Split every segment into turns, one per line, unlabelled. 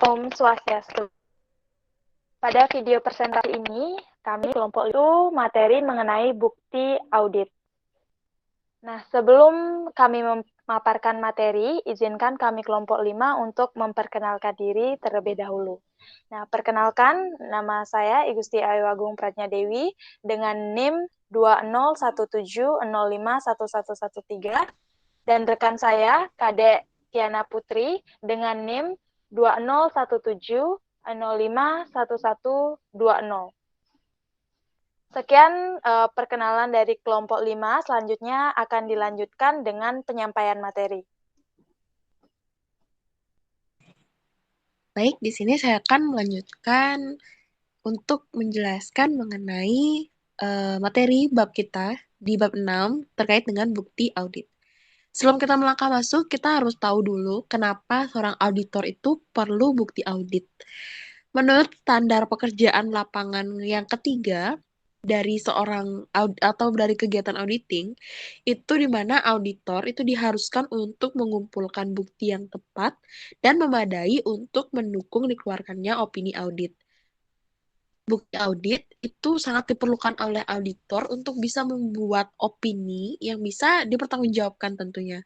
Om Swastiastu. Pada video presentasi ini, kami kelompok itu materi mengenai bukti audit. Nah, sebelum kami memaparkan materi, izinkan kami kelompok 5 untuk memperkenalkan diri terlebih dahulu. Nah, perkenalkan, nama saya Igusti Ayu Agung Pratnyadewi dengan NIM 2017051113 dan rekan saya Kadek Kiana Putri dengan NIM 2017051120. Sekian perkenalan dari kelompok 5, selanjutnya akan dilanjutkan dengan penyampaian materi.
Baik, di sini saya akan melanjutkan untuk menjelaskan mengenai materi bab kita di bab 6 terkait dengan bukti audit. Sebelum kita melangkah masuk, kita harus tahu dulu kenapa seorang auditor itu perlu bukti audit. Menurut standar pekerjaan lapangan yang ketiga dari seorang atau dari kegiatan auditing, itu di mana auditor itu diharuskan untuk mengumpulkan bukti yang tepat dan memadai untuk mendukung dikeluarkannya opini audit. Bukti audit itu sangat diperlukan oleh auditor untuk bisa membuat opini yang bisa dipertanggungjawabkan tentunya.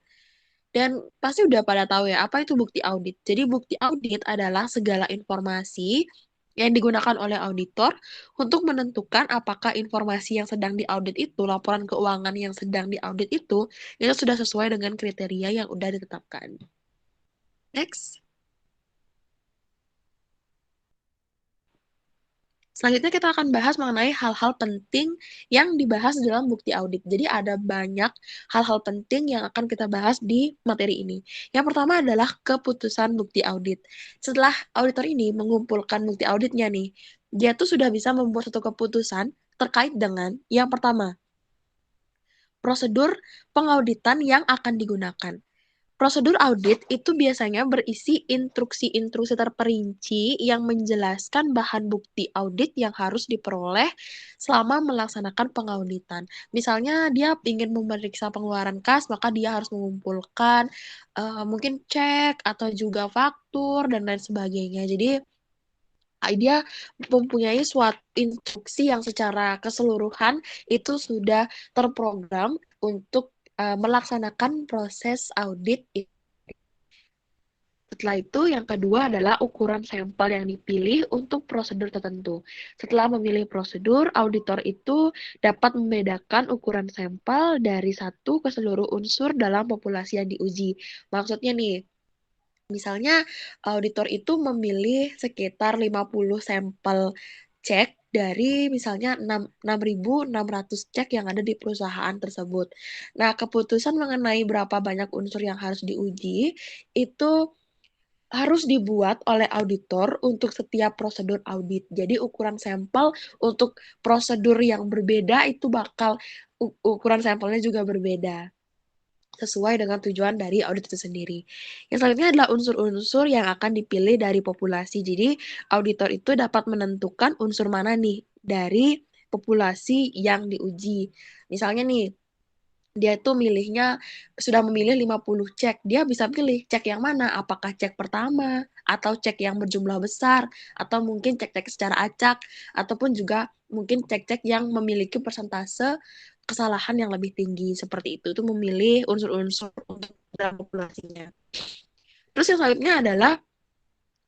Dan pasti udah pada tahu ya, apa itu bukti audit. Jadi bukti audit adalah segala informasi yang digunakan oleh auditor untuk menentukan apakah informasi yang sedang diaudit itu, laporan keuangan yang sedang diaudit itu sudah sesuai dengan kriteria yang udah ditetapkan. Next. Selanjutnya kita akan bahas mengenai hal-hal penting yang dibahas dalam bukti audit. Jadi ada banyak hal-hal penting yang akan kita bahas di materi ini. Yang pertama adalah keputusan bukti audit. Setelah auditor ini mengumpulkan bukti auditnya nih, dia tuh sudah bisa membuat satu keputusan terkait dengan yang pertama, prosedur pengauditan yang akan digunakan. Prosedur audit itu biasanya berisi instruksi-instruksi terperinci yang menjelaskan bahan bukti audit yang harus diperoleh selama melaksanakan pengauditan. Misalnya dia ingin memeriksa pengeluaran kas, maka dia harus mengumpulkan mungkin cek atau juga faktur dan lain sebagainya. Jadi dia mempunyai suatu instruksi yang secara keseluruhan itu sudah terprogram untuk melaksanakan proses audit. Setelah itu, yang kedua adalah ukuran sampel yang dipilih untuk prosedur tertentu. Setelah memilih prosedur, auditor itu dapat membedakan ukuran sampel dari satu ke seluruh unsur dalam populasi yang diuji. Maksudnya nih, misalnya auditor itu memilih sekitar 50 sampel cek dari misalnya 6.600 cek yang ada di perusahaan tersebut. Nah, keputusan mengenai berapa banyak unsur yang harus diuji itu harus dibuat oleh auditor untuk setiap prosedur audit. Jadi ukuran sampel untuk prosedur yang berbeda itu bakal ukuran sampelnya juga berbeda sesuai dengan tujuan dari audit itu sendiri. Yang selanjutnya adalah unsur-unsur yang akan dipilih dari populasi. Jadi auditor itu dapat menentukan unsur mana nih dari populasi yang diuji. Misalnya nih, dia itu sudah memilih 50 cek. Dia bisa pilih cek yang mana, apakah cek pertama, atau cek yang berjumlah besar, atau mungkin cek-cek secara acak, ataupun juga mungkin cek-cek yang memiliki persentase kesalahan yang lebih tinggi. Seperti itu memilih unsur-unsur untuk dalam populasinya. Terus yang selanjutnya adalah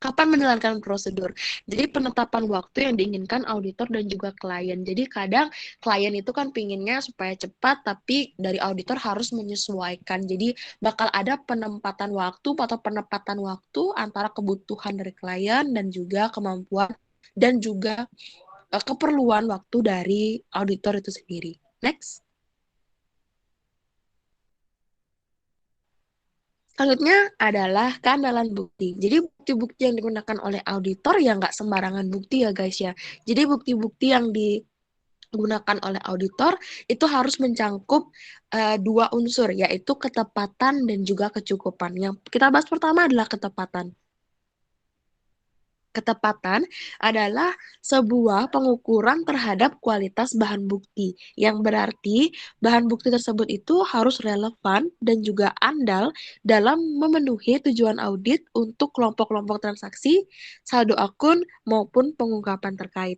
kapan menjalankan prosedur. Jadi penetapan waktu yang diinginkan auditor dan juga klien. Jadi kadang klien itu kan pinginnya supaya cepat, tapi dari auditor harus menyesuaikan. Jadi bakal ada penempatan waktu atau penempatan waktu antara kebutuhan dari klien dan juga kemampuan dan juga keperluan waktu dari auditor itu sendiri. Next. Selanjutnya adalah keandalan bukti. Jadi bukti-bukti yang digunakan oleh auditor ya nggak sembarangan bukti ya guys ya. Jadi bukti-bukti yang digunakan oleh auditor itu harus mencangkup dua unsur yaitu ketepatan dan juga kecukupan. Yang kita bahas pertama adalah ketepatan. Ketepatan adalah sebuah pengukuran terhadap kualitas bahan bukti, yang berarti bahan bukti tersebut itu harus relevan dan juga andal dalam memenuhi tujuan audit untuk kelompok-kelompok transaksi, saldo akun, maupun pengungkapan terkait.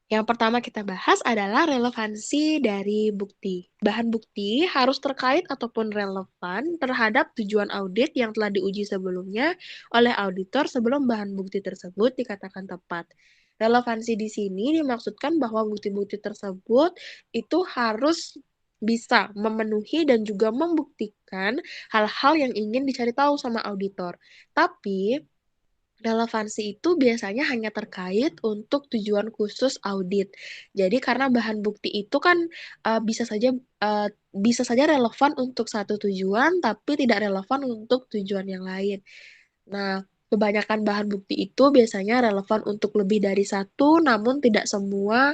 Yang pertama kita bahas adalah relevansi dari bukti. Bahan bukti harus terkait ataupun relevan terhadap tujuan audit yang telah diuji sebelumnya oleh auditor sebelum bahan bukti tersebut dikatakan tepat. Relevansi di sini dimaksudkan bahwa bukti-bukti tersebut itu harus bisa memenuhi dan juga membuktikan hal-hal yang ingin dicari tahu sama auditor. Tapi relevansi itu biasanya hanya terkait untuk tujuan khusus audit. Jadi karena bahan bukti itu kan uh, bisa saja uh, bisa saja relevan untuk satu tujuan, tapi tidak relevan untuk tujuan yang lain. Nah, kebanyakan bahan bukti itu biasanya relevan untuk lebih dari satu, namun tidak semua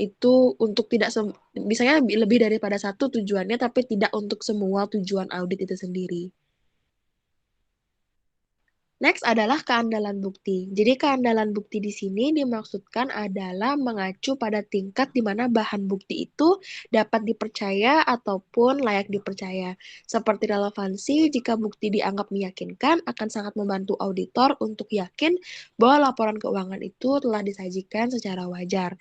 itu untuk tidak misalnya lebih daripada satu tujuannya, tapi tidak untuk semua tujuan audit itu sendiri. Next adalah keandalan bukti. Jadi keandalan bukti di sini dimaksudkan adalah mengacu pada tingkat di mana bahan bukti itu dapat dipercaya ataupun layak dipercaya. Seperti relevansi, jika bukti dianggap meyakinkan, akan sangat membantu auditor untuk yakin bahwa laporan keuangan itu telah disajikan secara wajar.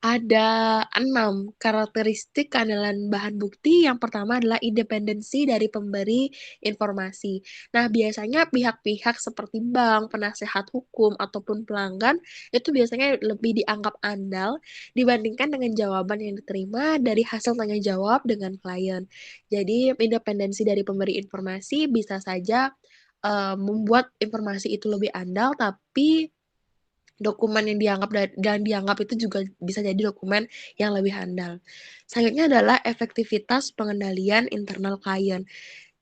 Ada 6 karakteristik keandalan bahan bukti. Yang pertama adalah independensi dari pemberi informasi. Nah, biasanya pihak-pihak seperti bank, penasehat hukum, ataupun pelanggan itu biasanya lebih dianggap andal dibandingkan dengan jawaban yang diterima dari hasil tanya jawab dengan klien. Jadi, independensi dari pemberi informasi bisa saja membuat informasi itu lebih andal, tapi dokumen yang dianggap itu juga bisa jadi dokumen yang lebih handal. Selanjutnya adalah efektivitas pengendalian internal klien.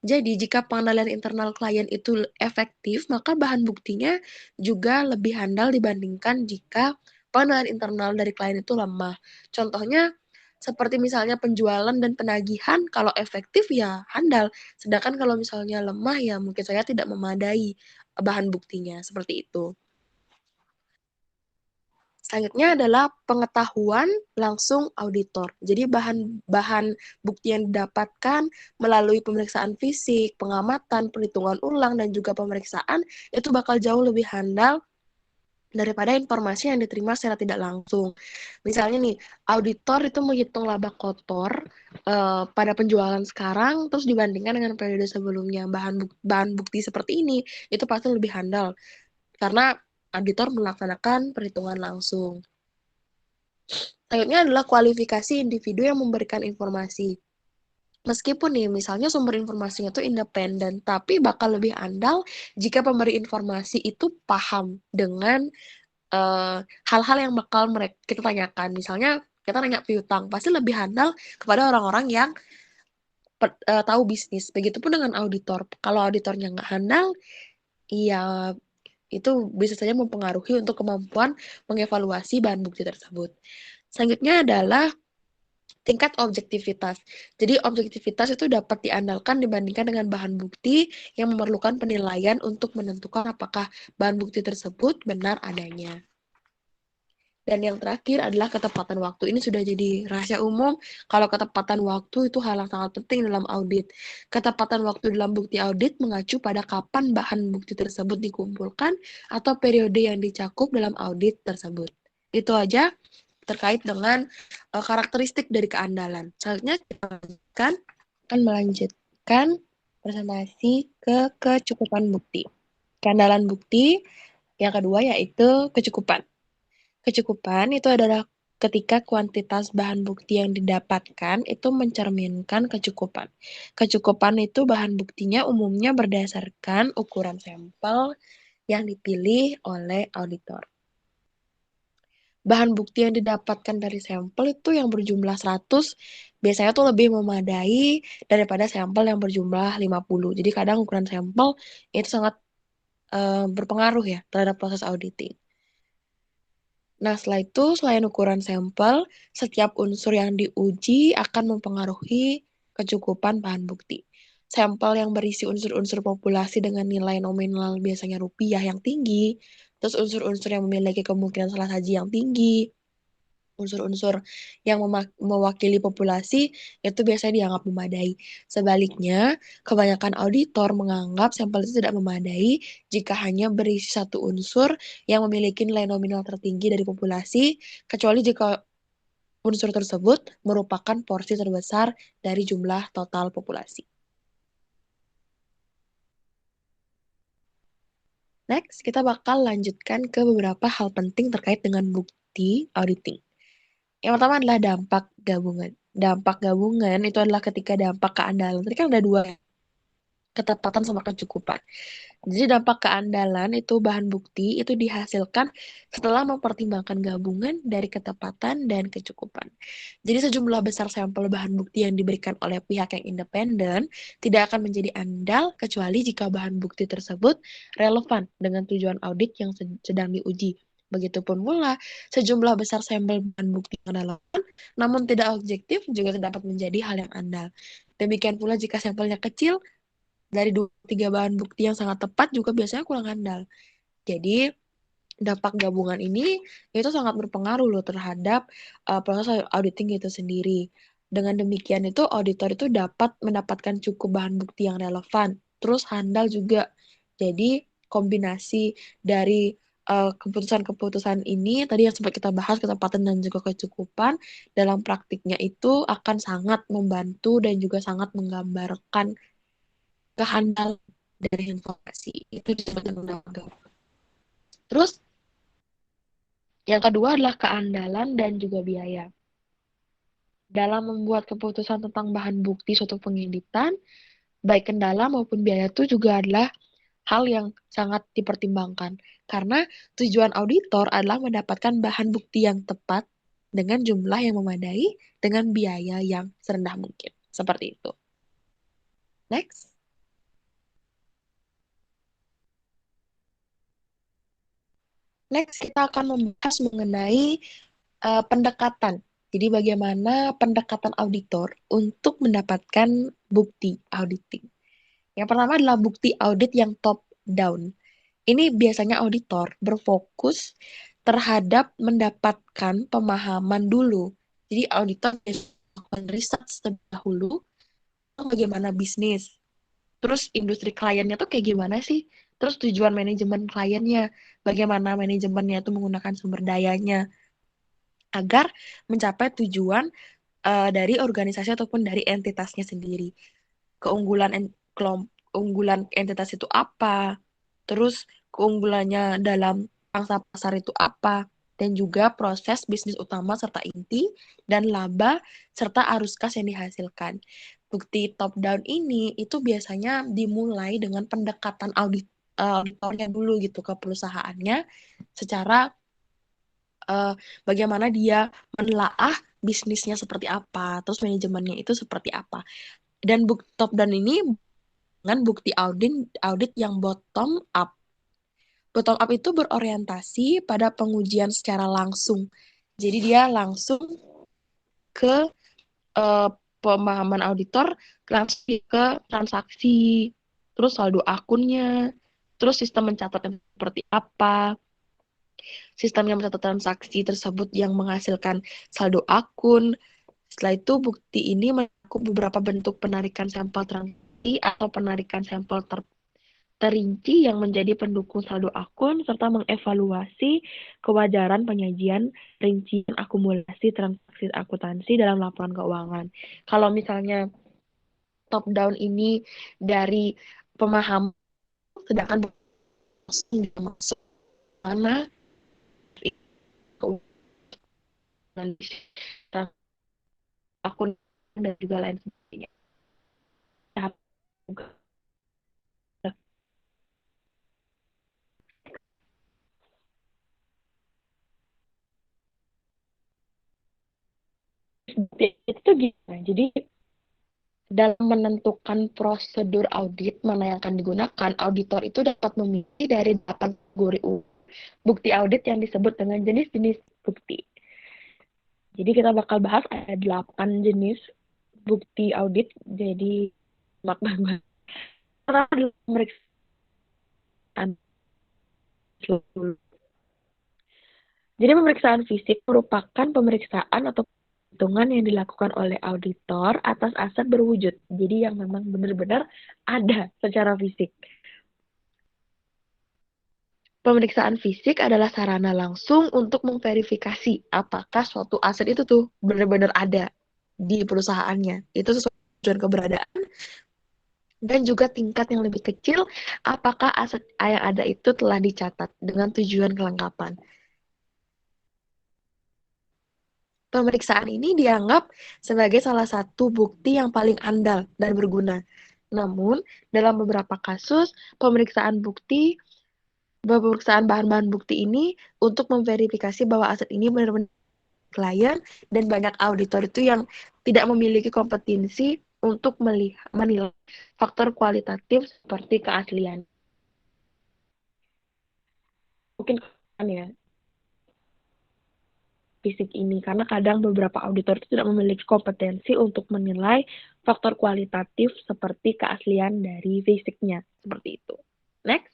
Jadi, jika pengendalian internal klien itu efektif, maka bahan buktinya juga lebih handal dibandingkan jika pengendalian internal dari klien itu lemah. Contohnya, seperti misalnya penjualan dan penagihan, kalau efektif ya handal. Sedangkan kalau misalnya lemah ya mungkin saya tidak memadai bahan buktinya, seperti itu. Selanjutnya adalah pengetahuan langsung auditor. Jadi bahan-bahan bukti yang didapatkan melalui pemeriksaan fisik, pengamatan, perhitungan ulang, dan juga pemeriksaan itu bakal jauh lebih handal daripada informasi yang diterima secara tidak langsung. Misalnya nih, auditor itu menghitung laba kotor pada penjualan sekarang, terus dibandingkan dengan periode sebelumnya. Bahan bukti seperti ini itu pasti lebih handal karena auditor melaksanakan perhitungan langsung. Selanjutnya adalah kualifikasi individu yang memberikan informasi. Meskipun nih, misalnya sumber informasinya itu independen, tapi bakal lebih andal jika pemberi informasi itu paham dengan hal-hal yang bakal kita tanyakan. Misalnya, kita nanya piutang, pasti lebih handal kepada orang-orang yang tahu bisnis. Begitupun dengan auditor. Kalau auditornya nggak handal, iya itu bisa saja mempengaruhi untuk kemampuan mengevaluasi bahan bukti tersebut. Selanjutnya adalah tingkat objektivitas. Jadi objektivitas itu dapat diandalkan dibandingkan dengan bahan bukti yang memerlukan penilaian untuk menentukan apakah bahan bukti tersebut benar adanya. Dan yang terakhir adalah ketepatan waktu. Ini sudah jadi rahasia umum kalau ketepatan waktu itu hal yang sangat penting dalam audit. Ketepatan waktu dalam bukti audit mengacu pada kapan bahan bukti tersebut dikumpulkan atau periode yang dicakup dalam audit tersebut. Itu aja terkait dengan karakteristik dari keandalan. Selanjutnya kita akan melanjutkan presentasi ke kecukupan bukti. Keandalan bukti yang kedua yaitu kecukupan. Kecukupan itu adalah ketika kuantitas bahan bukti yang didapatkan itu mencerminkan kecukupan. Kecukupan itu bahan buktinya umumnya berdasarkan ukuran sampel yang dipilih oleh auditor. Bahan bukti yang didapatkan dari sampel itu yang berjumlah 100 biasanya tuh lebih memadai daripada sampel yang berjumlah 50. Jadi kadang ukuran sampel itu sangat berpengaruh ya terhadap proses auditing. Nah, setelah itu, selain ukuran sampel, setiap unsur yang diuji akan mempengaruhi kecukupan bahan bukti. sampel yang berisi unsur-unsur populasi dengan nilai nominal biasanya rupiah yang tinggi, terus unsur-unsur yang memiliki kemungkinan salah saji yang tinggi, unsur-unsur yang mewakili populasi itu biasanya dianggap memadai. Sebaliknya, kebanyakan auditor menganggap sampel itu tidak memadai jika hanya berisi satu unsur yang memiliki nilai nominal tertinggi dari populasi, kecuali jika unsur tersebut merupakan porsi terbesar dari jumlah total populasi. Next, kita bakal lanjutkan ke beberapa hal penting terkait dengan bukti auditing. Yang pertama adalah dampak gabungan. Dampak gabungan itu adalah ketika dampak keandalan. Tadi kan ada dua, ketepatan sama kecukupan. Jadi dampak keandalan itu bahan bukti itu dihasilkan setelah mempertimbangkan gabungan dari ketepatan dan kecukupan. Jadi sejumlah besar sampel bahan bukti yang diberikan oleh pihak yang independen tidak akan menjadi andal kecuali jika bahan bukti tersebut relevan dengan tujuan audit yang sedang diuji. Begitupun pula, sejumlah besar sampel bahan bukti yang relevan namun tidak objektif juga dapat menjadi hal yang andal. Demikian pula jika sampelnya kecil, dari 2-3 bahan bukti yang sangat tepat juga biasanya kurang andal. Jadi, dampak gabungan ini itu sangat berpengaruh loh terhadap proses auditing itu sendiri. Dengan demikian itu auditor itu dapat mendapatkan cukup bahan bukti yang relevan, terus handal juga. Jadi kombinasi dari keputusan-keputusan ini tadi yang sempat kita bahas, ketepatan dan juga kecukupan dalam praktiknya itu akan sangat membantu dan juga sangat menggambarkan kehandalan dari informasi. Itu disebut dengan dampak gabungan. Terus yang kedua adalah keandalan dan juga biaya. Dalam membuat keputusan tentang bahan bukti suatu pengeditan, baik kendala maupun biaya itu juga adalah hal yang sangat dipertimbangkan. Karena tujuan auditor adalah mendapatkan bahan bukti yang tepat dengan jumlah yang memadai dengan biaya yang serendah mungkin. Seperti itu. Next. Next, kita akan membahas mengenai pendekatan. Jadi bagaimana pendekatan auditor untuk mendapatkan bukti auditing. Yang pertama adalah bukti audit yang top down. Ini biasanya auditor berfokus terhadap mendapatkan pemahaman dulu. Jadi auditor melakukan riset terlebih dahulu bagaimana bisnis. Terus industri kliennya tuh kayak gimana sih? Terus tujuan manajemen kliennya, bagaimana manajemennya itu menggunakan sumber dayanya agar mencapai tujuan dari organisasi ataupun dari entitasnya sendiri. Keunggulan keunggulan entitas itu apa? Terus keunggulannya dalam pangsa pasar itu apa? Dan juga proses bisnis utama serta inti dan laba serta arus kas yang dihasilkan. Bukti top down ini itu biasanya dimulai dengan pendekatan auditornya dulu gitu ke perusahaannya secara bagaimana dia menelaah bisnisnya seperti apa, terus manajemennya itu seperti apa. Dan bukti top down ini dengan bukti audit yang bottom up. Bottom up itu berorientasi pada pengujian secara langsung. Jadi dia langsung ke uh, pemahaman auditor, langsung ke transaksi, terus saldo akunnya, terus sistem mencatatnya seperti apa, sistem yang mencatat transaksi tersebut yang menghasilkan saldo akun. Setelah itu, bukti ini mencakup beberapa bentuk penarikan sampel transaksi atau penarikan sampel terinci yang menjadi pendukung saldo akun, serta mengevaluasi kewajaran penyajian rincian akumulasi transaksi akuntansi dalam laporan keuangan. Kalau misalnya top down ini dari pemahaman, sedangkan masuk mana keuangan akun dan juga lain sebagainya. Itu gimana? Jadi dalam menentukan prosedur audit mana yang akan digunakan, auditor itu dapat memilih dari 8 kategori bukti audit yang disebut dengan jenis-jenis bukti. Jadi kita bakal bahas ada 8 jenis bukti audit. Jadi makna. Pertama adalah pemeriksaan. Jadi pemeriksaan fisik merupakan pemeriksaan atau perhitungan yang dilakukan oleh auditor atas aset berwujud. Jadi yang memang benar-benar ada secara fisik. Pemeriksaan fisik adalah sarana langsung untuk memverifikasi apakah suatu aset itu tuh benar-benar ada di perusahaannya. Itu sesuai tujuan keberadaan dan juga tingkat yang lebih kecil apakah aset yang ada itu telah dicatat dengan tujuan kelengkapan. Pemeriksaan ini dianggap sebagai salah satu bukti yang paling andal dan berguna. Namun, dalam beberapa kasus, pemeriksaan bahan-bahan bukti ini untuk memverifikasi bahwa aset ini benar-benar klien dan banyak auditor itu yang tidak memiliki kompetensi untuk menilai faktor kualitatif seperti keaslian. Mungkin kan ya fisik ini karena kadang beberapa auditor itu tidak memiliki kompetensi untuk menilai faktor kualitatif seperti keaslian dari fisiknya seperti itu. Next.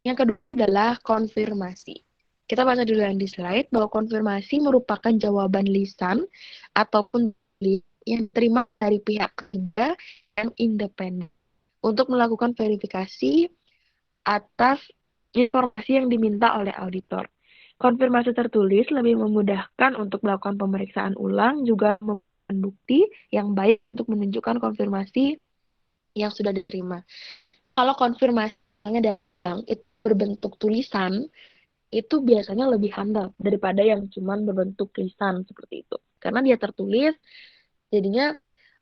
Yang kedua adalah konfirmasi. Kita baca dulu yang di slide bahwa konfirmasi merupakan jawaban lisan ataupun yang diterima dari pihak ketiga yang independen untuk melakukan verifikasi atas informasi yang diminta oleh auditor. Konfirmasi tertulis lebih memudahkan untuk melakukan pemeriksaan ulang, juga memberikan bukti yang baik untuk menunjukkan konfirmasi yang sudah diterima. Kalau konfirmasinya datang itu berbentuk tulisan, itu biasanya lebih handal daripada yang cuma berbentuk lisan seperti itu. Karena dia tertulis, jadinya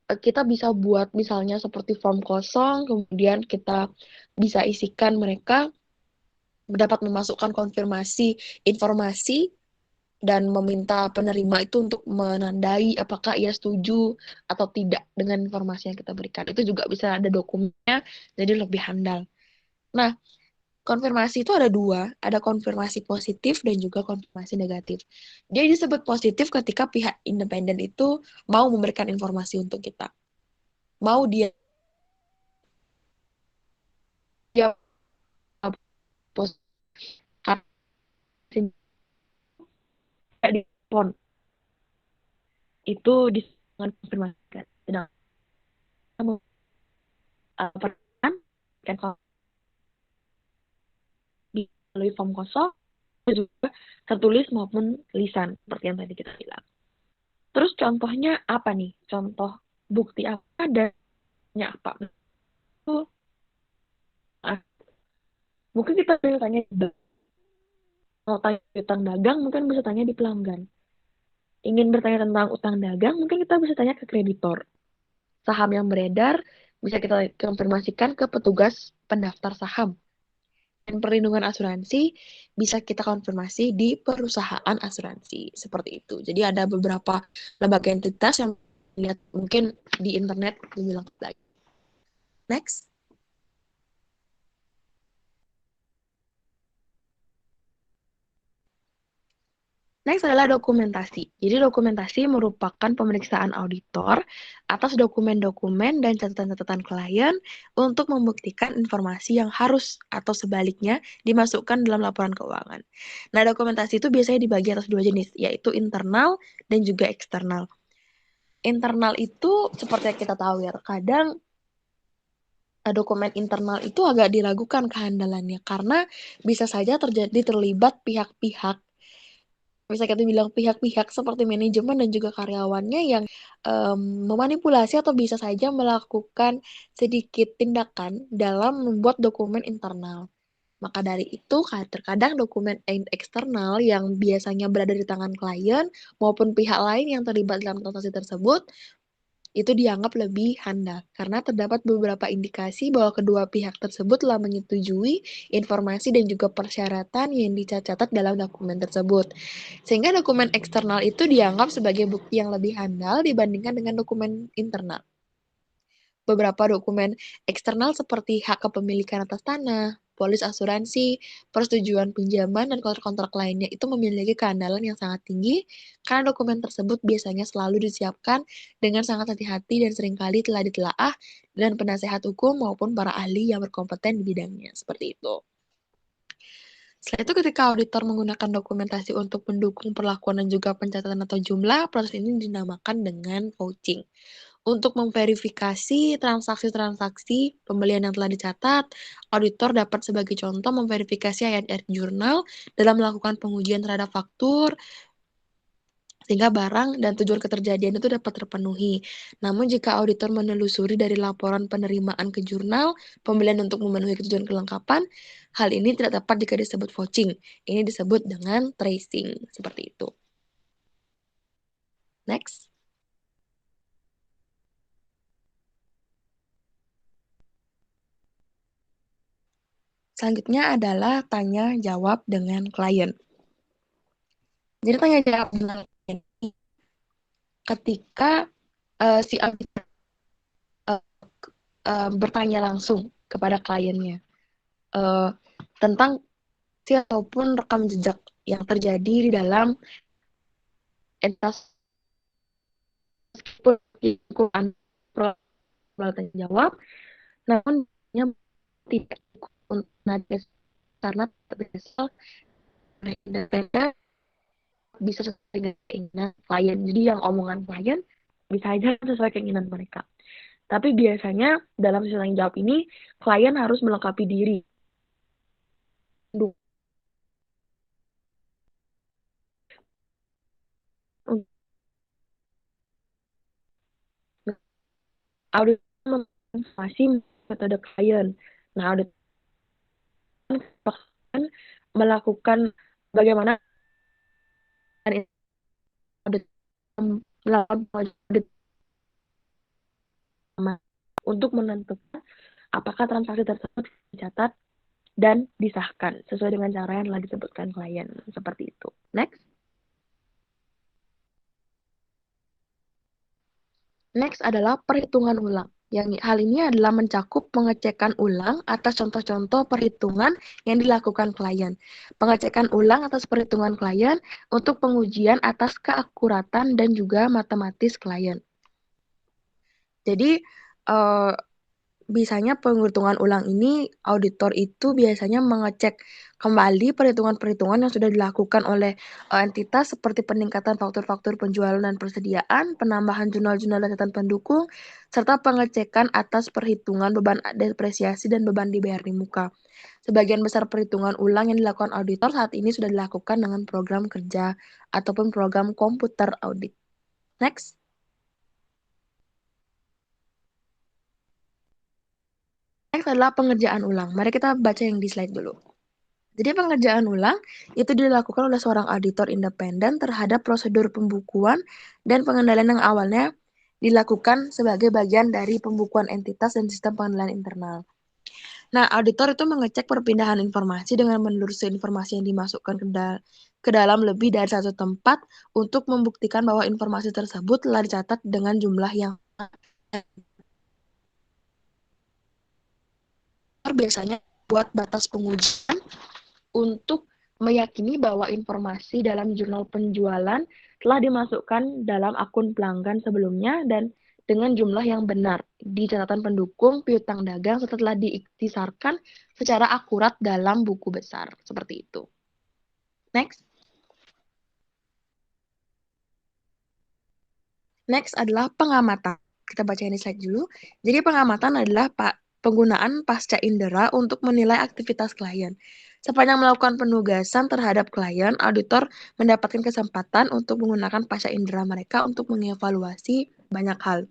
kita bisa buat misalnya seperti form kosong, kemudian kita bisa isikan mereka dapat memasukkan konfirmasi informasi dan meminta penerima itu untuk menandai apakah ia setuju atau tidak dengan informasi yang kita berikan. Itu juga bisa ada dokumennya, jadi lebih handal. Nah, konfirmasi itu ada dua, ada konfirmasi positif dan juga konfirmasi negatif. Dia disebut positif ketika pihak independen itu mau memberikan informasi untuk kita. Mau dia positif di respon itu dengan konfirmasi. Sedangkan peran dan melalui form kosong juga tertulis maupun lisan seperti yang tadi kita bilang. Terus contohnya apa nih? Contoh bukti apa dan apa? Itu mungkin kita bisa tanya kalau tanya utang dagang mungkin bisa tanya di pelanggan. Ingin bertanya tentang utang dagang mungkin kita bisa tanya ke kreditor. Saham yang beredar bisa kita konfirmasikan ke petugas pendaftar saham. Dan perlindungan asuransi bisa kita konfirmasi di perusahaan asuransi seperti itu. Jadi ada beberapa lembaga entitas yang lihat mungkin di internet lebih lengkap lagi. Next. Next adalah dokumentasi. Jadi dokumentasi merupakan pemeriksaan auditor atas dokumen-dokumen dan catatan-catatan klien untuk membuktikan informasi yang harus atau sebaliknya dimasukkan dalam laporan keuangan. Nah, dokumentasi itu biasanya dibagi atas dua jenis, yaitu internal dan juga eksternal. Internal itu seperti yang kita tahu ya, terkadang dokumen internal itu agak diragukan kehandalannya karena bisa saja terlibat pihak-pihak, bisa kita bilang pihak-pihak seperti manajemen dan juga karyawannya yang memanipulasi atau bisa saja melakukan sedikit tindakan dalam membuat dokumen internal. Maka dari itu, terkadang dokumen eksternal yang biasanya berada di tangan klien maupun pihak lain yang terlibat dalam transaksi tersebut itu dianggap lebih handal karena terdapat beberapa indikasi bahwa kedua pihak tersebut telah menyetujui informasi dan juga persyaratan yang dicatat dalam dokumen tersebut. Sehingga dokumen eksternal itu dianggap sebagai bukti yang lebih handal dibandingkan dengan dokumen internal. Beberapa dokumen eksternal seperti hak kepemilikan atas tanah, polis asuransi, persetujuan pinjaman, dan kontrak-kontrak lainnya itu memiliki keandalan yang sangat tinggi karena dokumen tersebut biasanya selalu disiapkan dengan sangat hati-hati dan seringkali telah ditelaah dengan penasehat hukum maupun para ahli yang berkompeten di bidangnya. Seperti itu. Selain itu, ketika auditor menggunakan dokumentasi untuk mendukung perlakuan dan juga pencatatan atau jumlah, proses ini dinamakan dengan vouching. Untuk memverifikasi transaksi-transaksi pembelian yang telah dicatat, auditor dapat sebagai contoh memverifikasi ayat-ayat jurnal dalam melakukan pengujian terhadap faktur, sehingga barang dan tujuan keterjadian itu dapat terpenuhi. Namun jika auditor menelusuri dari laporan penerimaan ke jurnal pembelian untuk memenuhi tujuan kelengkapan, hal ini tidak dapat jika disebut vouching. Ini disebut dengan tracing, seperti itu. Next. Selanjutnya adalah tanya jawab dengan klien. Jadi tanya jawab dengan klien ini ketika si auditor bertanya langsung kepada kliennya tentang si ataupun rekam jejak yang terjadi di dalam entitas lingkungan tanya jawab, namun tidak karena terbiasa independen bisa sesuai dengan keinginan klien. Jadi yang omongan klien bisa aja sesuai keinginan mereka. Tapi biasanya dalam sesi tanya jawab ini, klien harus melengkapi diri. Audit menginformasi metode klien. Nah, audit melakukan bagaimana audit melakukan audit untuk menentukan apakah transaksi tersebut dicatat dan disahkan sesuai dengan cara yang telah disebutkan klien. Seperti itu. Next. Next adalah perhitungan ulang. Yang hal ini adalah mencakup pengecekan ulang atas contoh-contoh perhitungan yang dilakukan klien. Pengecekan ulang atas perhitungan klien untuk pengujian atas keakuratan dan juga matematis klien. Jadi, biasanya penghitungan ulang ini, auditor itu biasanya mengecek kembali perhitungan-perhitungan yang sudah dilakukan oleh entitas seperti peningkatan faktur-faktur penjualan dan persediaan, penambahan jurnal-jurnal dan catatan pendukung, serta pengecekan atas perhitungan beban depresiasi dan beban dibayar di muka. Sebagian besar perhitungan ulang yang dilakukan auditor saat ini sudah dilakukan dengan program kerja ataupun program komputer audit. Next. Next adalah pengerjaan ulang. Mari kita baca yang di slide dulu. Jadi pengerjaan ulang itu dilakukan oleh seorang auditor independen terhadap prosedur pembukuan dan pengendalian yang awalnya dilakukan sebagai bagian dari pembukuan entitas dan sistem pengendalian internal. Nah, auditor itu mengecek perpindahan informasi dengan menelusuri informasi yang dimasukkan ke dalam lebih dari satu tempat untuk membuktikan bahwa informasi tersebut telah dicatat dengan jumlah yang biasanya buat batas pengujian untuk meyakini bahwa informasi dalam jurnal penjualan telah dimasukkan dalam akun pelanggan sebelumnya dan dengan jumlah yang benar di catatan pendukung piutang dagang setelah diiktisarkan secara akurat dalam buku besar. Seperti itu. Next. Next adalah pengamatan. Kita baca ini slide dulu. Jadi pengamatan adalah penggunaan pasca indera untuk menilai aktivitas klien. Sepanjang melakukan penugasan terhadap klien, auditor mendapatkan kesempatan untuk menggunakan pasca indera mereka untuk mengevaluasi banyak hal.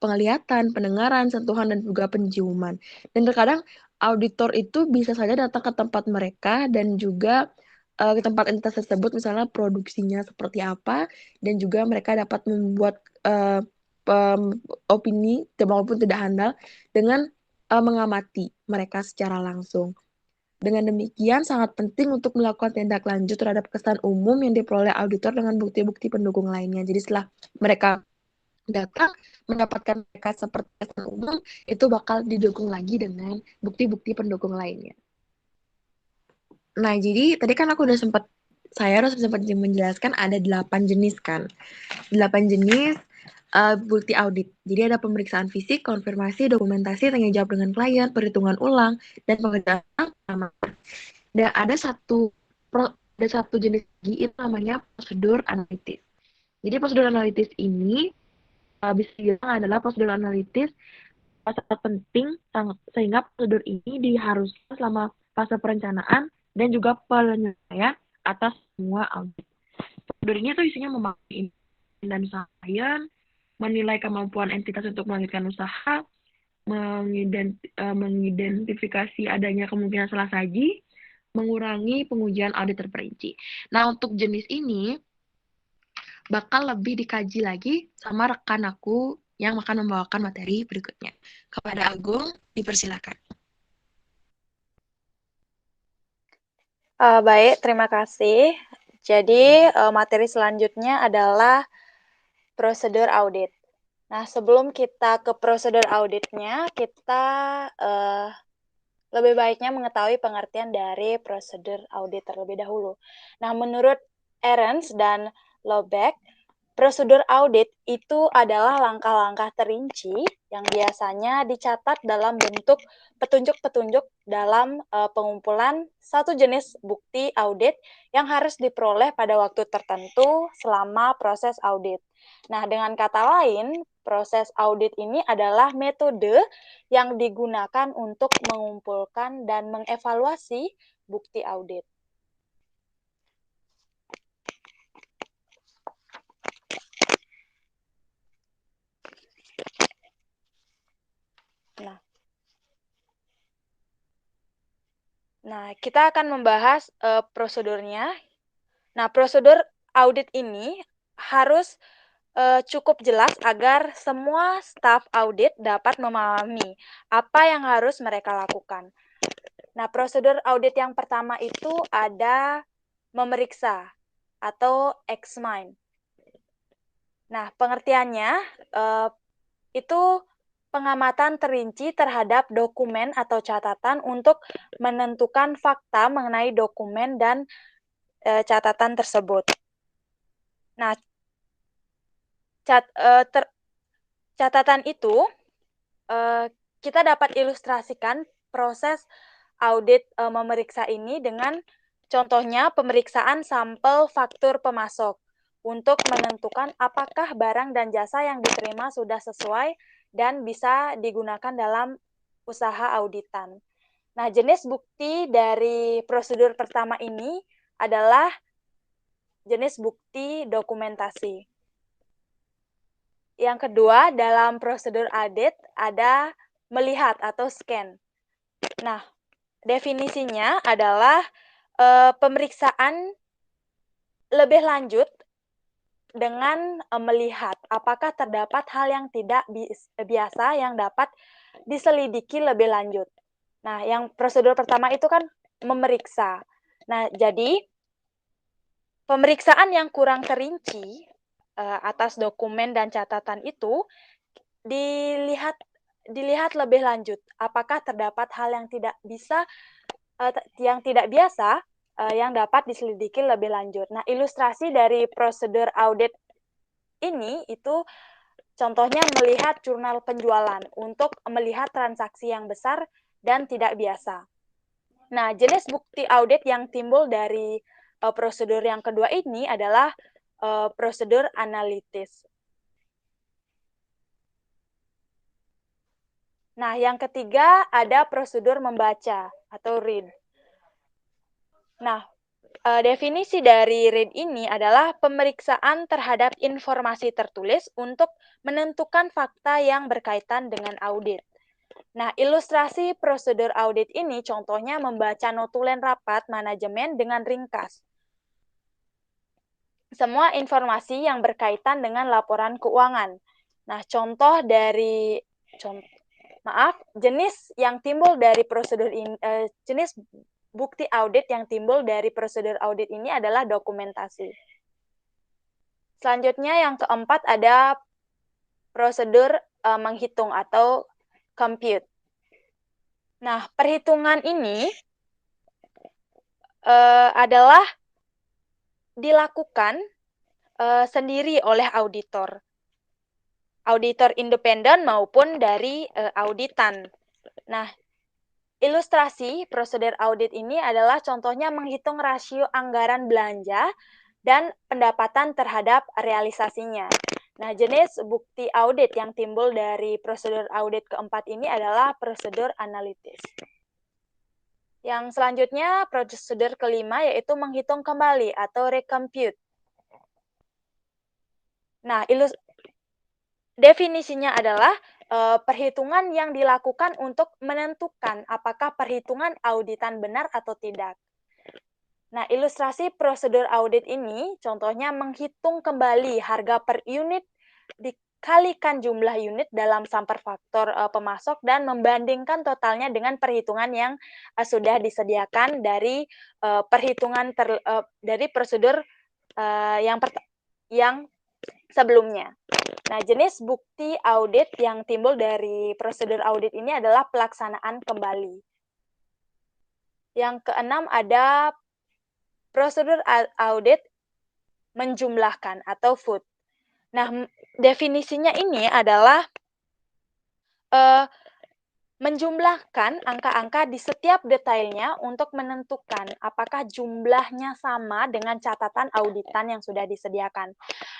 Penglihatan, pendengaran, sentuhan, dan juga penciuman. Dan terkadang auditor itu bisa saja datang ke tempat mereka dan juga ke tempat entitas tersebut, misalnya produksinya seperti apa, dan juga mereka dapat membuat opini, walaupun tidak handal, dengan mengamati mereka secara langsung. Dengan demikian, sangat penting untuk melakukan tindak lanjut terhadap kesan umum yang diperoleh auditor dengan bukti-bukti pendukung lainnya. Jadi setelah mereka datang mendapatkan mereka seperti asn umum, itu bakal didukung lagi dengan bukti-bukti pendukung lainnya. Nah, jadi tadi kan saya harus sempat menjelaskan ada 8 jenis kan. 8 jenis bukti audit. Jadi ada pemeriksaan fisik, konfirmasi, dokumentasi, tanya jawab dengan klien, perhitungan ulang, dan pengerjaan sama. Dan ada satu jenis lagi, itu namanya prosedur analitis. Jadi prosedur analitis ini bisa dibilang adalah prosedur analitis sangat penting, sehingga prosedur ini diharuskan selama fase perencanaan dan juga penyelesaian atas semua audit. Prosedur ini tuh isinya memakai dan sains, menilai kemampuan entitas untuk melanjutkan usaha, mengidentifikasi adanya kemungkinan salah saji, mengurangi pengujian audit terperinci. Nah, untuk jenis ini bakal lebih dikaji lagi sama rekan aku yang akan membawakan materi berikutnya. Kepada Agung, dipersilakan.
Baik, terima kasih. Jadi, materi selanjutnya adalah prosedur audit. Nah, sebelum kita ke prosedur auditnya, kita lebih baiknya mengetahui pengertian dari prosedur audit terlebih dahulu. Nah, menurut Ahrens dan Lobeck, prosedur audit itu adalah langkah-langkah terinci yang biasanya dicatat dalam bentuk petunjuk-petunjuk dalam pengumpulan satu jenis bukti audit yang harus diperoleh pada waktu tertentu selama proses audit. Nah, dengan kata lain, proses audit ini adalah metode yang digunakan untuk mengumpulkan dan mengevaluasi bukti audit. Nah, kita akan membahas prosedurnya. Nah, prosedur audit ini harus cukup jelas agar semua staf audit dapat memahami apa yang harus mereka lakukan. Nah, prosedur audit yang pertama itu ada memeriksa atau examine. Nah, pengertiannya itu pengamatan terinci terhadap dokumen atau catatan untuk menentukan fakta mengenai dokumen dan catatan tersebut. Nah, catatan itu kita dapat ilustrasikan proses audit memeriksa ini dengan contohnya pemeriksaan sampel faktur pemasok untuk menentukan apakah barang dan jasa yang diterima sudah sesuai dan bisa digunakan dalam usaha auditan. Nah, jenis bukti dari prosedur pertama ini adalah jenis bukti dokumentasi. Yang kedua, dalam prosedur audit ada melihat atau scan. Nah, definisinya adalah pemeriksaan lebih lanjut dengan melihat apakah terdapat hal yang tidak biasa yang dapat diselidiki lebih lanjut. Nah, yang prosedur pertama itu kan memeriksa. Nah, jadi pemeriksaan yang kurang terinci atas dokumen dan catatan itu dilihat lebih lanjut. Apakah terdapat hal yang tidak biasa yang dapat diselidiki lebih lanjut. Nah, ilustrasi dari prosedur audit ini itu contohnya melihat jurnal penjualan untuk melihat transaksi yang besar dan tidak biasa. Nah, jenis bukti audit yang timbul dari prosedur yang kedua ini adalah prosedur analitis. Nah, yang ketiga ada prosedur membaca atau read. Nah, definisi dari read ini adalah pemeriksaan terhadap informasi tertulis untuk menentukan fakta yang berkaitan dengan audit. Nah, ilustrasi prosedur audit ini contohnya membaca notulen rapat manajemen dengan ringkas. Semua informasi yang berkaitan dengan laporan keuangan. Nah, jenis yang timbul dari prosedur ini, jenis bukti audit yang timbul dari prosedur audit ini adalah dokumentasi. Selanjutnya yang keempat ada prosedur menghitung atau compute. Nah, perhitungan ini adalah dilakukan sendiri oleh auditor independen maupun dari auditan. Nah, ilustrasi prosedur audit ini adalah contohnya menghitung rasio anggaran belanja dan pendapatan terhadap realisasinya. Nah, jenis bukti audit yang timbul dari prosedur audit keempat ini adalah prosedur analitis. Yang selanjutnya, prosedur kelima yaitu menghitung kembali atau recompute. Nah, definisinya adalah perhitungan yang dilakukan untuk menentukan apakah perhitungan auditan benar atau tidak. Nah, ilustrasi prosedur audit ini contohnya menghitung kembali harga per unit dikalikan jumlah unit dalam sampel faktor pemasok dan membandingkan totalnya dengan perhitungan yang sudah disediakan dari perhitungan dari prosedur yang sebelumnya. Nah, jenis bukti audit yang timbul dari prosedur audit ini adalah pelaksanaan kembali. Yang keenam ada prosedur audit menjumlahkan atau food. Nah, definisinya ini adalah menjumlahkan angka-angka di setiap detailnya untuk menentukan apakah jumlahnya sama dengan catatan auditan yang sudah disediakan.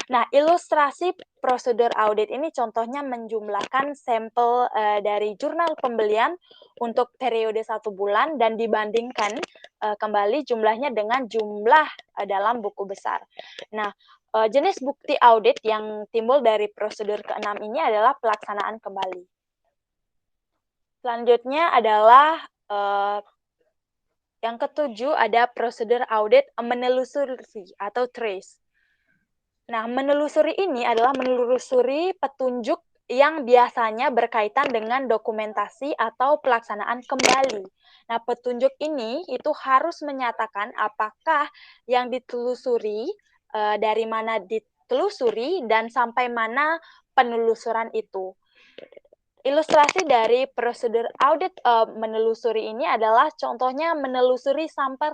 Nah, ilustrasi prosedur audit ini contohnya menjumlahkan sampel dari jurnal pembelian untuk periode 1 bulan dan dibandingkan kembali jumlahnya dengan jumlah dalam buku besar. Nah, jenis bukti audit yang timbul dari prosedur keenam ini adalah pelaksanaan kembali. Selanjutnya adalah yang ketujuh ada prosedur audit menelusuri atau trace. Nah, menelusuri ini adalah menelusuri petunjuk yang biasanya berkaitan dengan dokumentasi atau pelaksanaan kembali. Nah, petunjuk ini itu harus menyatakan apakah yang ditelusuri, dari mana ditelusuri, dan sampai mana penelusuran itu. Ilustrasi dari prosedur audit menelusuri ini adalah contohnya menelusuri sampel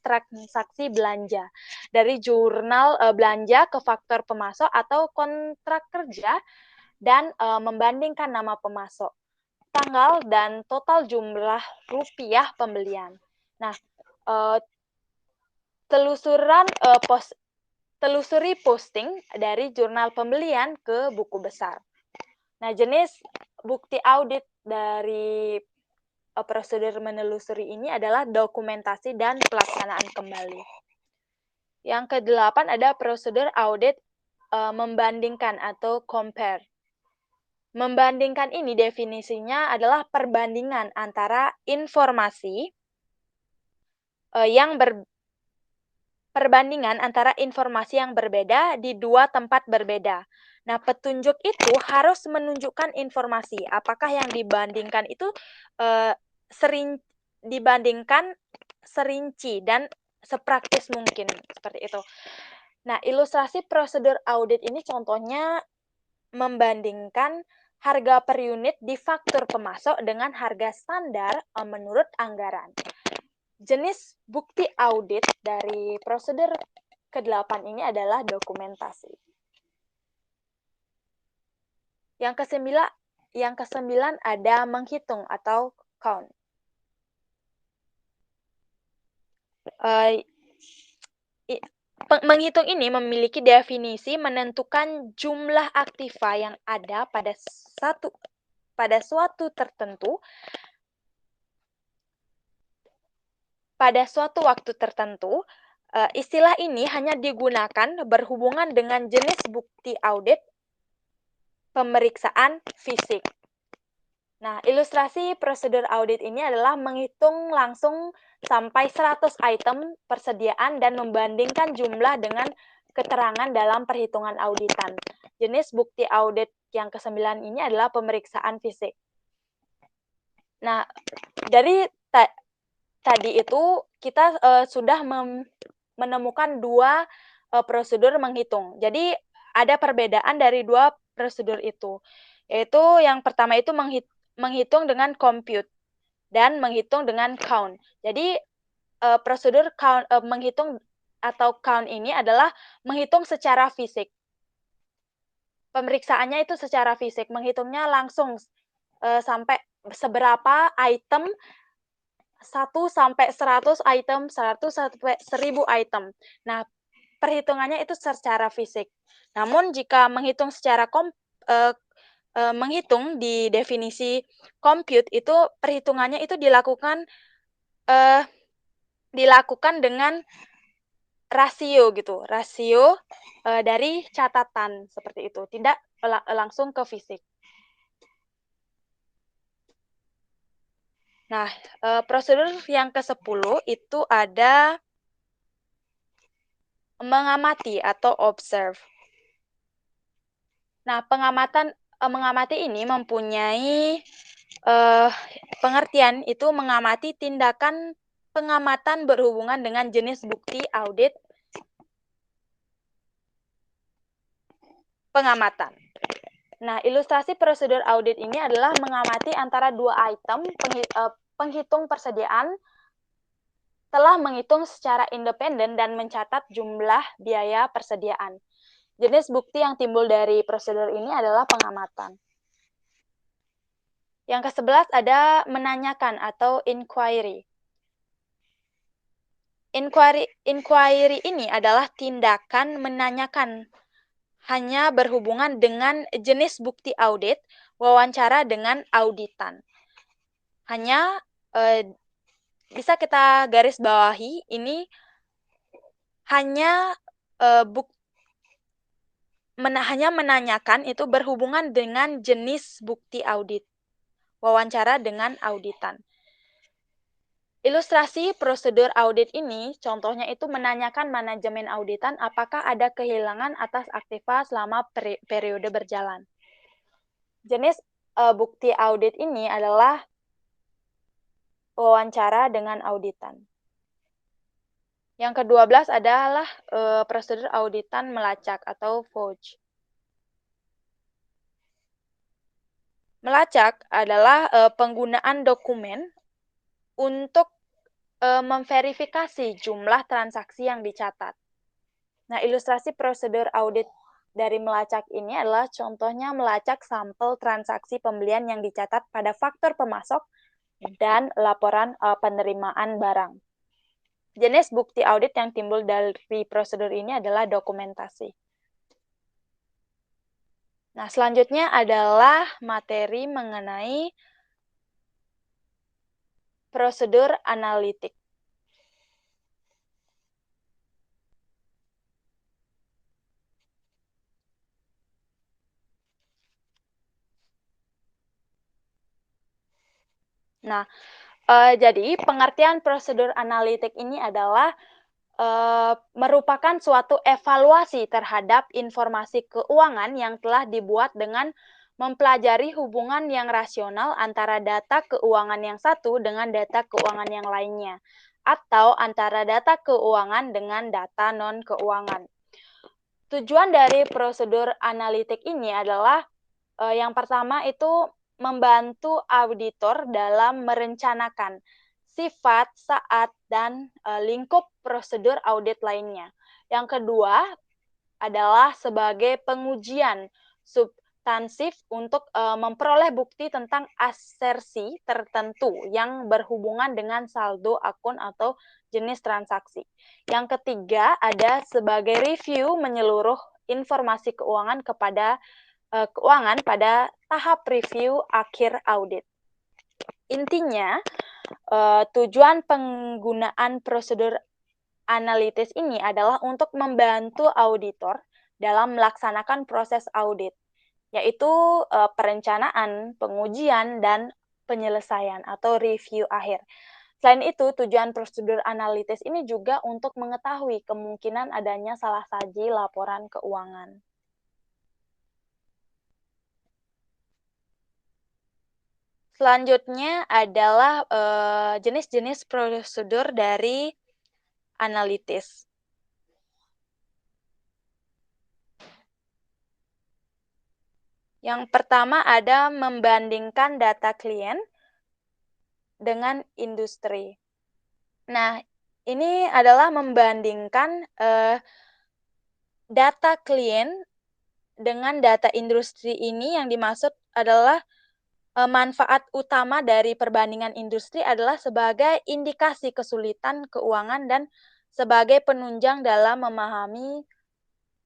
transaksi belanja dari jurnal belanja ke faktor pemasok atau kontrak kerja dan membandingkan nama pemasok, tanggal, dan total jumlah rupiah pembelian. Nah, telusuri posting dari jurnal pembelian ke buku besar. Nah, jenis bukti audit dari prosedur menelusuri ini adalah dokumentasi dan pelaksanaan kembali. Yang kedelapan ada prosedur audit membandingkan atau compare. Membandingkan ini definisinya adalah perbandingan antara informasi perbandingan antara informasi yang berbeda di dua tempat berbeda. Nah, petunjuk itu harus menunjukkan informasi. Apakah yang dibandingkan itu dibandingkan serinci dan sepraktis mungkin, seperti itu. Nah, ilustrasi prosedur audit ini contohnya membandingkan harga per unit di faktur pemasok dengan harga standar menurut anggaran. Jenis bukti audit dari prosedur ke-8 ini adalah dokumentasi. Yang kesembilan ada menghitung atau count. Menghitung ini memiliki definisi menentukan jumlah aktiva yang ada pada suatu waktu tertentu. Istilah ini hanya digunakan berhubungan dengan jenis bukti audit pemeriksaan fisik. Nah, ilustrasi prosedur audit ini adalah menghitung langsung sampai 100 item persediaan dan membandingkan jumlah dengan keterangan dalam perhitungan auditan. Jenis bukti audit yang ke-9 ini adalah pemeriksaan fisik. Nah, dari tadi itu kita sudah menemukan dua prosedur menghitung. Jadi ada perbedaan dari dua prosedur itu. Yaitu yang pertama itu menghitung dengan compute dan menghitung dengan count. Jadi prosedur count, menghitung atau count ini adalah menghitung secara fisik. Pemeriksaannya itu secara fisik, menghitungnya langsung sampai seberapa item, 1 sampai 100 item, 100 sampai 1000 item. Nah, perhitungannya itu secara fisik. Namun jika menghitung secara menghitung di definisi compute itu perhitungannya itu dilakukan dengan rasio gitu, rasio dari catatan seperti itu, tidak langsung ke fisik. Nah, prosedur yang ke-10 itu ada mengamati atau observe. Nah, mengamati ini mempunyai pengertian itu mengamati tindakan pengamatan berhubungan dengan jenis bukti audit pengamatan. Nah, ilustrasi prosedur audit ini adalah mengamati antara dua item penghitung persediaan telah menghitung secara independen dan mencatat jumlah biaya persediaan. Jenis bukti yang timbul dari prosedur ini adalah pengamatan. Yang ke-11 ada menanyakan atau inquiry. Inquiry ini adalah tindakan menanyakan hanya berhubungan dengan jenis bukti audit, wawancara dengan auditan. Hanya bisa kita garis bawahi, ini hanya hanya menanyakan itu berhubungan dengan jenis bukti audit, wawancara dengan auditan. Ilustrasi prosedur audit ini, contohnya itu menanyakan manajemen auditan apakah ada kehilangan atas aktiva selama periode berjalan. Jenis bukti audit ini adalah wawancara dengan auditan. Yang ke-12 adalah prosedur auditan melacak atau fudge. Melacak adalah penggunaan dokumen untuk memverifikasi jumlah transaksi yang dicatat. Nah, ilustrasi prosedur audit dari melacak ini adalah contohnya melacak sampel transaksi pembelian yang dicatat pada faktur pemasok dan laporan penerimaan barang. Jenis bukti audit yang timbul dari prosedur ini adalah dokumentasi. Nah, selanjutnya adalah materi mengenai prosedur analitik. Nah, jadi pengertian prosedur analitik ini adalah merupakan suatu evaluasi terhadap informasi keuangan yang telah dibuat dengan mempelajari hubungan yang rasional antara data keuangan yang satu dengan data keuangan yang lainnya, atau antara data keuangan dengan data non-keuangan. Tujuan dari prosedur analitik ini adalah yang pertama itu membantu auditor dalam merencanakan sifat, saat, dan lingkup prosedur audit lainnya. Yang kedua adalah sebagai pengujian substansif untuk memperoleh bukti tentang asersi tertentu yang berhubungan dengan saldo akun atau jenis transaksi. Yang ketiga ada sebagai review menyeluruh informasi keuangan pada tahap review akhir audit. Intinya, tujuan penggunaan prosedur analitis ini adalah untuk membantu auditor dalam melaksanakan proses audit, yaitu perencanaan, pengujian, dan penyelesaian atau review akhir. Selain itu, tujuan prosedur analitis ini juga untuk mengetahui kemungkinan adanya salah saji laporan keuangan. Selanjutnya adalah jenis-jenis prosedur dari analitis. Yang pertama ada membandingkan data klien dengan industri. Nah, ini adalah membandingkan data klien dengan data industri. Ini yang dimaksud adalah manfaat utama dari perbandingan industri adalah sebagai indikasi kesulitan keuangan dan sebagai penunjang dalam memahami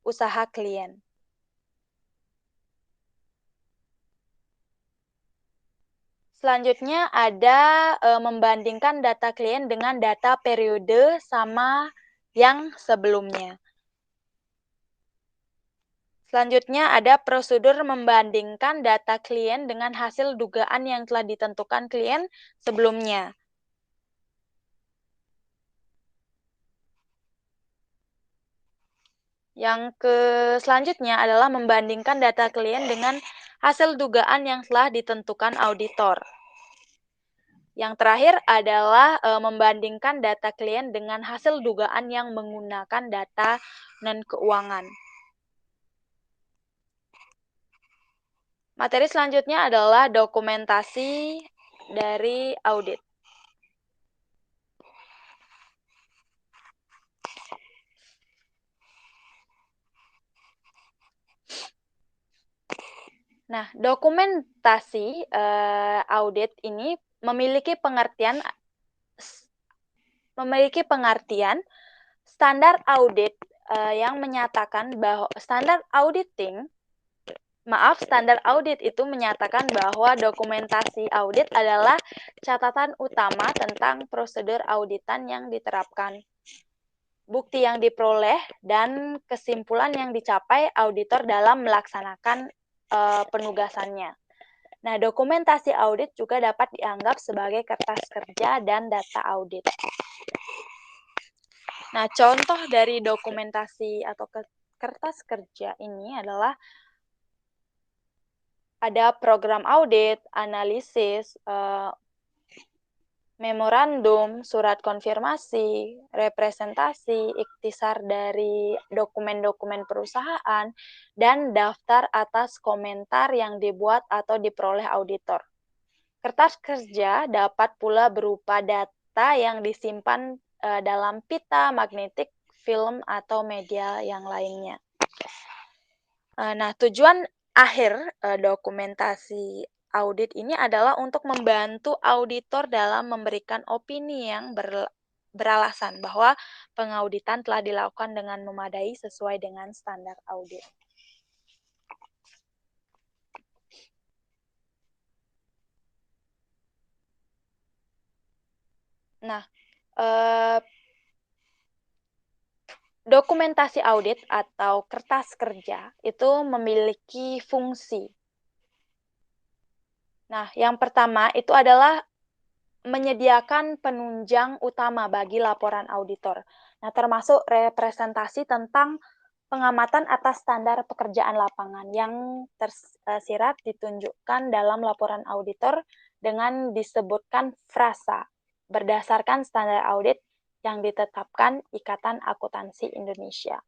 usaha klien. Selanjutnya ada membandingkan data klien dengan data periode sama yang sebelumnya. Selanjutnya ada prosedur membandingkan data klien dengan hasil dugaan yang telah ditentukan klien sebelumnya. Yang selanjutnya adalah membandingkan data klien dengan hasil dugaan yang telah ditentukan auditor. Yang terakhir adalah membandingkan data klien dengan hasil dugaan yang menggunakan data non-keuangan. Materi selanjutnya adalah dokumentasi dari audit. Nah, dokumentasi audit ini memiliki pengertian standar audit yang menyatakan bahwa standar audit itu menyatakan bahwa dokumentasi audit adalah catatan utama tentang prosedur auditan yang diterapkan, bukti yang diperoleh, dan kesimpulan yang dicapai auditor dalam melaksanakan penugasannya. Nah, dokumentasi audit juga dapat dianggap sebagai kertas kerja dan data audit. Nah, contoh dari dokumentasi atau kertas kerja ini adalah ada program audit, analisis, memorandum, surat konfirmasi, representasi, ikhtisar dari dokumen-dokumen perusahaan, dan daftar atas komentar yang dibuat atau diperoleh auditor. Kertas kerja dapat pula berupa data yang disimpan dalam pita, magnetik, film, atau media yang lainnya. Nah, tujuan akhir dokumentasi audit ini adalah untuk membantu auditor dalam memberikan opini yang beralasan bahwa pengauditan telah dilakukan dengan memadai sesuai dengan standar audit. Nah, dokumentasi audit atau kertas kerja itu memiliki fungsi. Nah, yang pertama itu adalah menyediakan penunjang utama bagi laporan auditor. Nah, termasuk representasi tentang pengamatan atas standar pekerjaan lapangan yang tersirat ditunjukkan dalam laporan auditor dengan disebutkan frasa berdasarkan standar audit yang ditetapkan Ikatan Akuntansi Indonesia.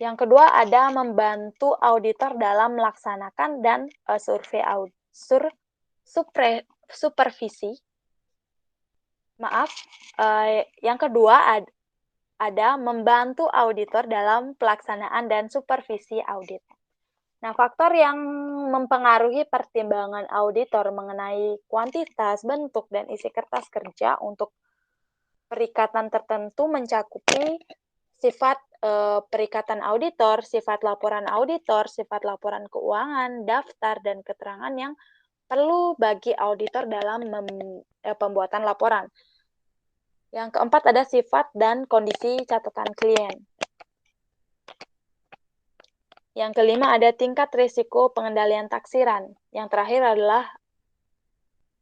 Yang kedua ada membantu auditor dalam melaksanakan dan supervisi. Yang kedua ada membantu auditor dalam pelaksanaan dan supervisi audit. Nah, faktor yang mempengaruhi pertimbangan auditor mengenai kuantitas, bentuk, dan isi kertas kerja untuk perikatan tertentu mencakupi sifat perikatan auditor, sifat laporan auditor, sifat laporan keuangan, daftar, dan keterangan yang perlu bagi auditor dalam pembuatan laporan. Yang keempat ada sifat dan kondisi catatan klien. Yang kelima ada tingkat risiko pengendalian taksiran. Yang terakhir adalah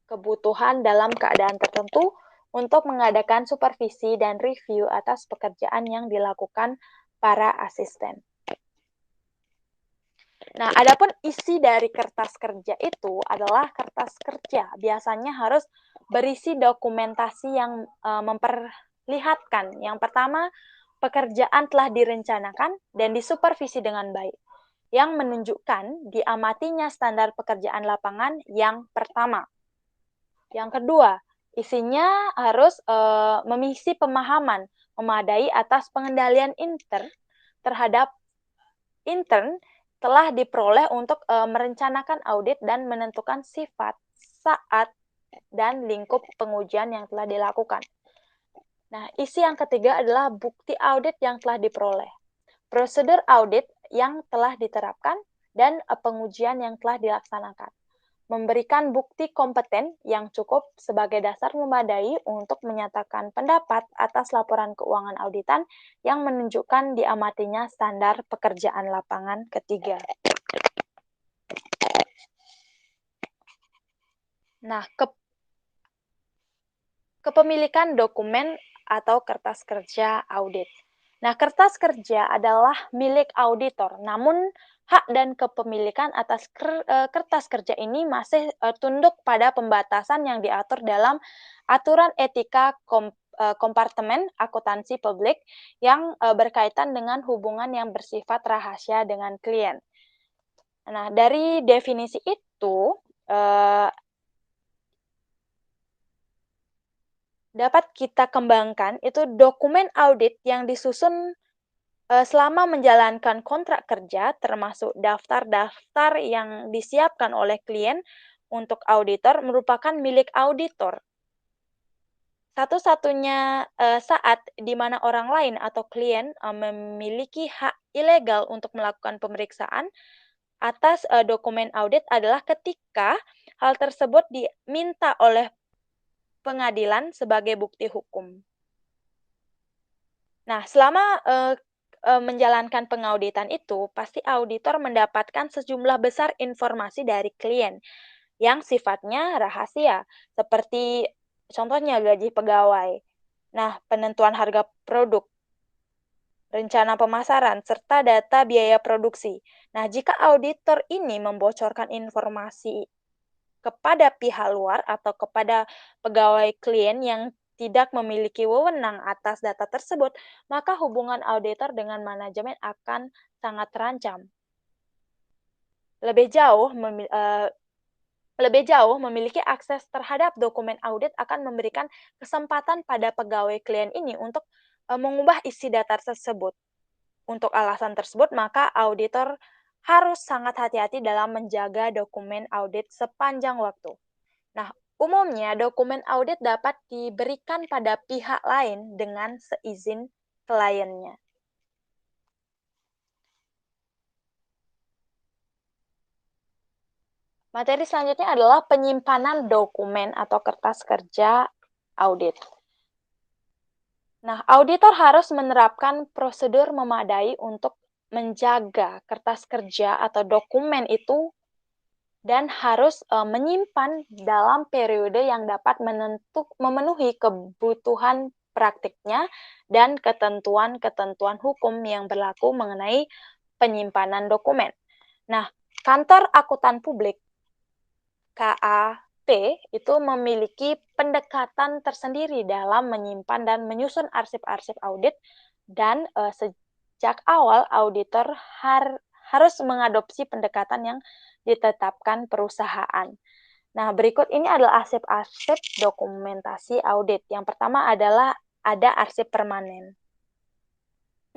kebutuhan dalam keadaan tertentu untuk mengadakan supervisi dan review atas pekerjaan yang dilakukan para asisten. Nah, adapun isi dari kertas kerja itu adalah kertas kerja. Biasanya harus berisi dokumentasi yang memperlihatkan. Yang pertama, pekerjaan telah direncanakan dan disupervisi dengan baik. yang menunjukkan diamatinya standar pekerjaan lapangan yang pertama. Yang kedua, isinya harus memisi pemahaman memadai atas pengendalian terhadap intern telah diperoleh untuk merencanakan audit dan menentukan sifat, saat, dan lingkup pengujian yang telah dilakukan. Nah, isi yang ketiga adalah bukti audit yang telah diperoleh, prosedur audit yang telah diterapkan, dan pengujian yang telah dilaksanakan. Memberikan bukti kompeten yang cukup sebagai dasar memadai untuk menyatakan pendapat atas laporan keuangan auditan yang menunjukkan diamatinya standar pekerjaan lapangan ketiga. Nah, kepemilikan dokumen atau kertas kerja audit. Nah, kertas kerja adalah milik auditor, namun hak dan kepemilikan atas kertas kerja ini masih tunduk pada pembatasan yang diatur dalam aturan etika kompartemen akuntansi publik yang berkaitan dengan hubungan yang bersifat rahasia dengan klien. Nah, dari definisi itu, dapat kita kembangkan itu dokumen audit yang disusun selama menjalankan kontrak kerja, termasuk daftar-daftar yang disiapkan oleh klien untuk auditor merupakan milik auditor. Satu-satunya saat di mana orang lain atau klien memiliki hak ilegal untuk melakukan pemeriksaan atas dokumen audit adalah ketika hal tersebut diminta oleh pengadilan sebagai bukti hukum. Nah, selama menjalankan pengauditan itu, pasti auditor mendapatkan sejumlah besar informasi dari klien yang sifatnya rahasia, seperti contohnya gaji pegawai, nah penentuan harga produk, rencana pemasaran, serta data biaya produksi. Nah, jika auditor ini membocorkan informasi kepada pihak luar atau kepada pegawai klien yang tidak memiliki wewenang atas data tersebut, maka hubungan auditor dengan manajemen akan sangat terancam. Lebih jauh, memiliki akses terhadap dokumen audit akan memberikan kesempatan pada pegawai klien ini untuk mengubah isi data tersebut. Untuk alasan tersebut, maka auditor harus sangat hati-hati dalam menjaga dokumen audit sepanjang waktu. Nah, umumnya dokumen audit dapat diberikan pada pihak lain dengan seizin kliennya. Materi selanjutnya adalah penyimpanan dokumen atau kertas kerja audit. Nah, auditor harus menerapkan prosedur memadai untuk menjaga kertas kerja atau dokumen itu dan harus menyimpan dalam periode yang dapat memenuhi kebutuhan praktiknya dan ketentuan-ketentuan hukum yang berlaku mengenai penyimpanan dokumen. Nah, Kantor Akuntan Publik KAP itu memiliki pendekatan tersendiri dalam menyimpan dan menyusun arsip-arsip audit dan sejak awal auditor harus mengadopsi pendekatan yang ditetapkan perusahaan. Nah, berikut ini adalah arsip-arsip dokumentasi audit. Yang pertama adalah ada arsip permanen.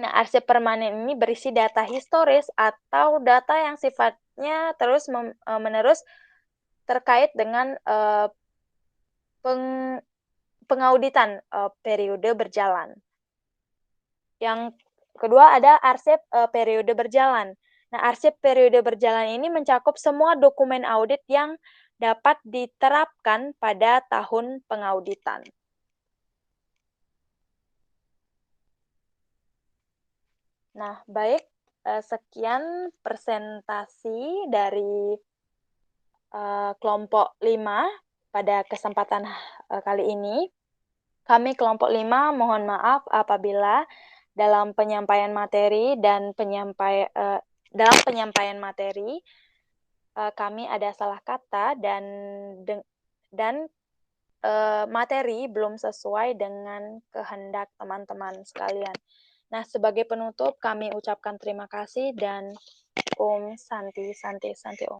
Nah, arsip permanen ini berisi data historis atau data yang sifatnya terus-menerus terkait dengan pengauditan periode berjalan. Yang kedua ada arsip periode berjalan. Nah, arsip periode berjalan ini mencakup semua dokumen audit yang dapat diterapkan pada tahun pengauditan. Nah, baik, sekian presentasi dari kelompok 5 pada kesempatan kali ini. Kami kelompok 5 mohon maaf apabila dalam penyampaian materi dan dalam penyampaian materi kami ada salah kata dan materi belum sesuai dengan kehendak teman-teman sekalian. Nah, sebagai penutup kami ucapkan terima kasih dan Om. Santi, Santi, Santi Om.